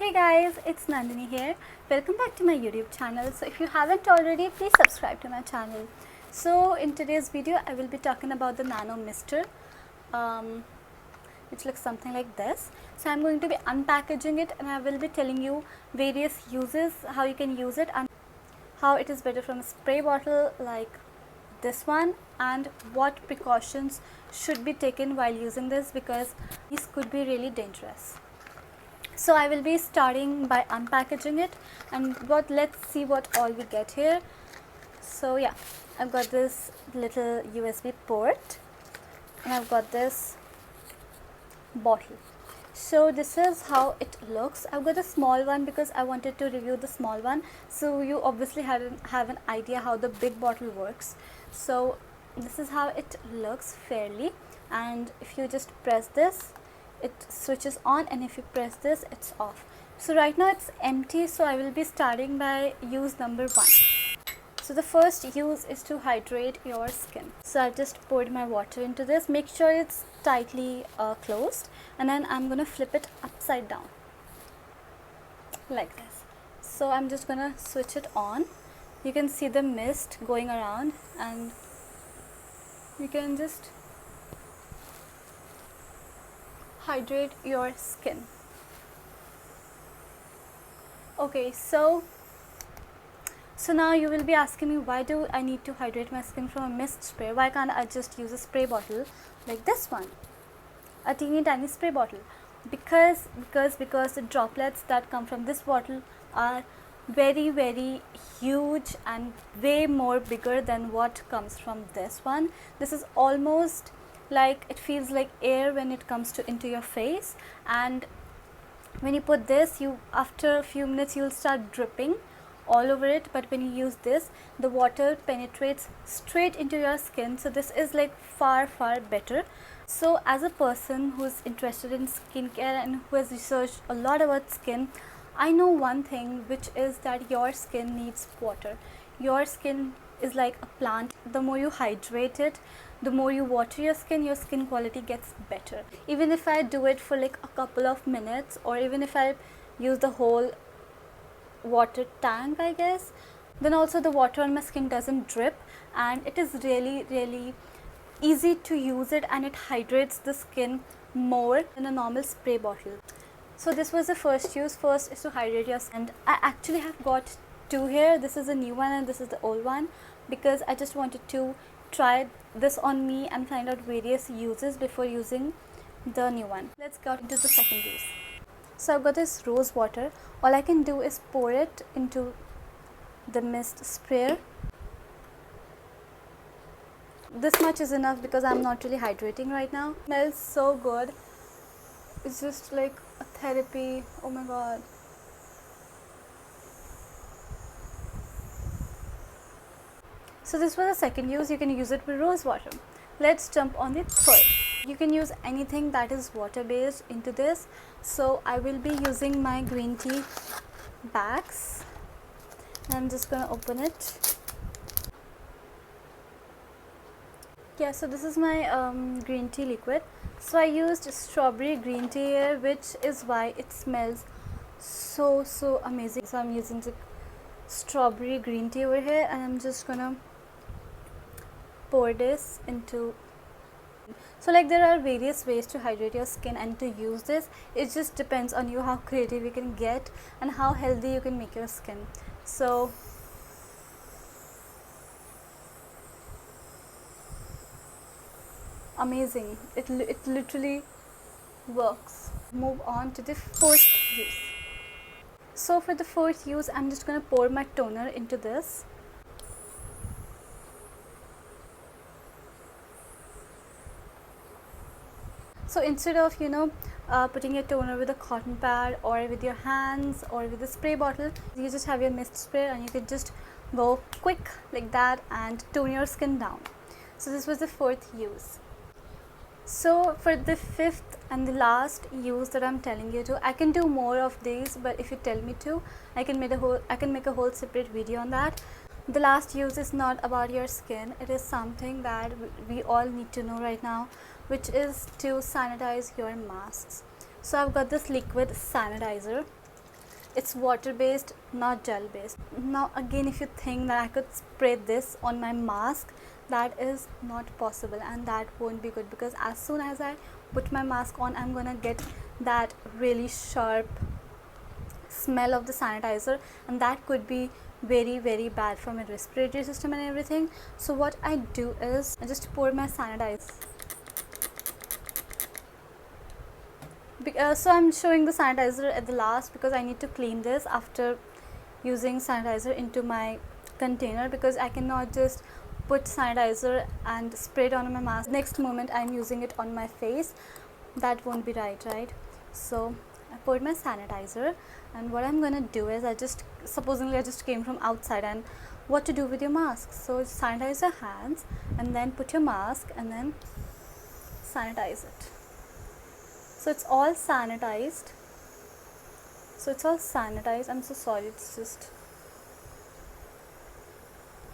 Hey guys, it's Nandini here. Welcome back to my YouTube channel. So if you haven't already, please subscribe to my channel. So in today's video, I will be talking about the Nano Mister, which looks something like this. So I'm going to be unpackaging it and I will be telling you various uses, how you can use it and how it is better from a spray bottle like this one, and what precautions should be taken while using this because these could be really dangerous. So I will be starting by unpackaging it, and let's see what all we get here. So yeah, I've got this little USB port and I've got this bottle. So this is how it looks. I've got a small one because I wanted to review the small one, so you obviously have an idea how the big bottle works. So this is how it looks fairly, and if you just press this, it switches on, and if you press this, it's off. So right now it's empty, so I will be starting by use number 1. So the first use is to hydrate your skin. So I've just poured my water into this. Make sure it's tightly closed, and then I'm gonna flip it upside down like this. So I'm just gonna switch it on. You can see the mist going around and you can just hydrate your skin. Okay, so now you will be asking me, why do I need to hydrate my skin from a mist spray? Why can't I just use a spray bottle like this one, a teeny tiny spray bottle? Because the droplets that come from this bottle are very huge and way more bigger than what comes from this one. This is almost like, it feels like air when it comes to into your face, and when you put this, after a few minutes you'll start dripping all over it. But when you use this, the water penetrates straight into your skin, so this is like far better. So as a person who's interested in skincare and who has researched a lot about skin, I know one thing, which is that your skin needs water. Your skin is like a plant. The more you hydrate it, the more you water your skin quality gets better. Even if I do it for like a couple of minutes, or even if I use the whole water tank, I guess, then also the water on my skin doesn't drip, and it is really easy to use it, and it hydrates the skin more than a normal spray bottle. So this was the first use. First is to hydrate your skin, and I actually have got two here. This is a new one and this is the old one, because I just wanted to try this on me and find out various uses before using the new one. Let's go into the second use. So I've got this rose water. All I can do is pour it into the mist sprayer. This much is enough because I'm not really hydrating right now. It smells so good. It's just like a therapy. Oh my god. So this was the second use. You can use it with rose water. Let's jump on the third. You can use anything that is water based into this. So I will be using my green tea bags. I'm just gonna open it. Yeah, so this is my green tea liquid. So I used strawberry green tea here, which is why it smells so amazing. So I'm using the strawberry green tea over here, and I'm just gonna pour this into. So like, there are various ways to hydrate your skin and to use this. It just depends on you how creative you can get and how healthy you can make your skin. So amazing, it literally works. Move on to the fourth use. So for the fourth use, I'm just going to pour my toner into this. So instead of putting your toner with a cotton pad or with your hands or with a spray bottle, you just have your mist spray and you can just go quick like that and tone your skin down. So this was the fourth use. So for the fifth and the last use that I'm telling you to, I can do more of these, but if you tell me to, I can make a whole separate video on that. The last use is not about your skin. It is something that we all need to know right now, which is to sanitize your masks. So I've got this liquid sanitizer. it's water based, not gel based. Now again, if you think that I could spray this on my mask, that is not possible, and that won't be good, because as soon as I put my mask on, I'm gonna get that really sharp smell of the sanitizer, and that could be very very bad for my respiratory system and everything. So what I do is I just pour my sanitizer. So I'm showing the sanitizer at the last because I need to clean this after using sanitizer into my container, because I cannot just put sanitizer and spray it on my mask next moment I'm using it on my face. That won't be right. So I poured my sanitizer, and what I'm gonna do is I just came from outside, and what to do with your mask. So sanitize your hands and then put your mask and then sanitize it. So it's all sanitized. I'm so sorry, it's just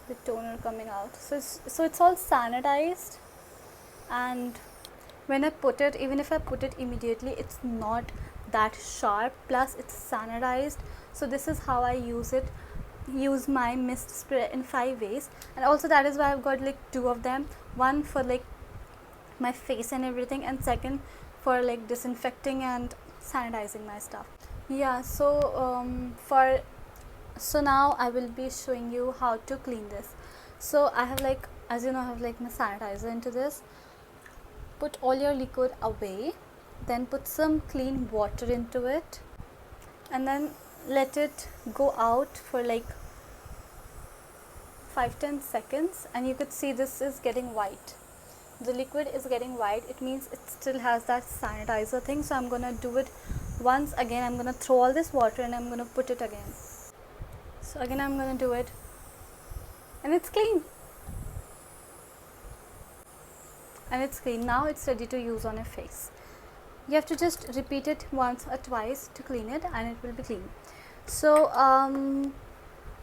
the toner coming out. So it's all sanitized, and when I put it, even if I put it immediately, it's not that sharp, plus it's sanitized. So this is how I use my mist spray in 5 ways. And also that is why I've got like 2 of them, one for like my face and everything, and second for like disinfecting and sanitizing my stuff. Yeah, so now I will be showing you how to clean this. So I have like, as you know, I have like my sanitizer into this. Put all your liquid away, then put some clean water into it, and then let it go out for like 5-10 seconds, and you could see this is getting white. The liquid is getting white, it means it still has that sanitizer thing. So I'm gonna do it once again. I'm gonna throw all this water and I'm gonna put it again. So again I'm gonna do it, and it's clean. Now it's ready to use on your face. You have to just repeat it once or twice to clean it, and it will be clean. So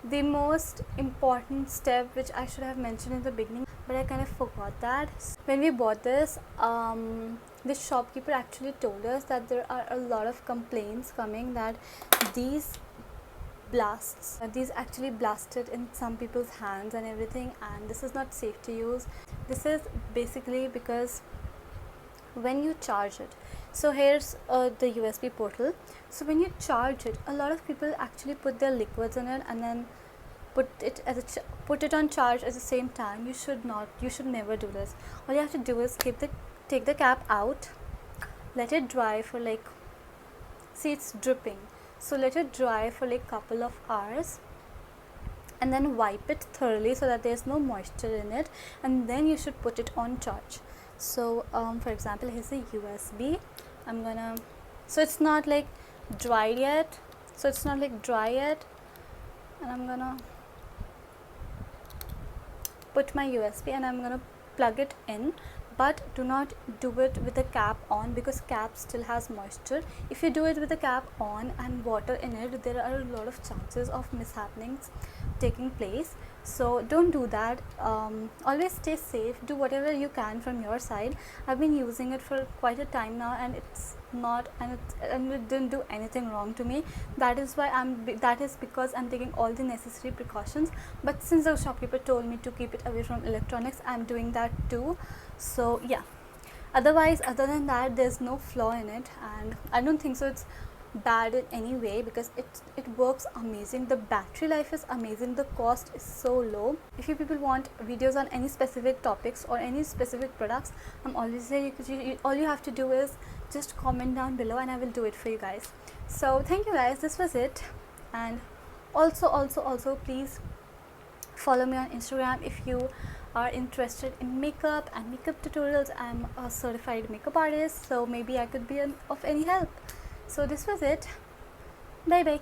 the most important step, which I should have mentioned in the beginning, but I kind of forgot that. When we bought this, the shopkeeper actually told us that there are a lot of complaints coming that these actually blasted in some people's hands and everything, and this is not safe to use. This is basically because when you charge it, so here's the USB portal. So when you charge it, a lot of people actually put their liquids in it and then put it on charge at the same time. You should never do this. All you have to do is take the cap out, let it dry for like, see, it's dripping, so let it dry for like couple of hours, and then wipe it thoroughly so that there's no moisture in it, and then you should put it on charge. So for example, here's a USB. So it's not like dry yet, and I'm gonna put my USB and I'm gonna plug it in. But do not do it with the cap on, because cap still has moisture. If you do it with the cap on and water in it, there are a lot of chances of mishappenings taking place. So don't do that. Always stay safe, do whatever you can from your side. I've been using it for quite a time now, and it didn't do anything wrong to me. That is because I'm taking all the necessary precautions. But since the shopkeeper told me to keep it away from electronics, I'm doing that too. So yeah, other than that, there's no flaw in it, and I don't think so it's bad in any way, because it works amazing. The battery life is amazing, the cost is so low. If you people want videos on any specific topics or any specific products, I'm always there. All you have to do is just comment down below and I will do it for you guys. So thank you guys, this was it. And also please follow me on Instagram if you are interested in makeup and makeup tutorials. I'm a certified makeup artist, so maybe I could be of any help. So this was it. Bye bye.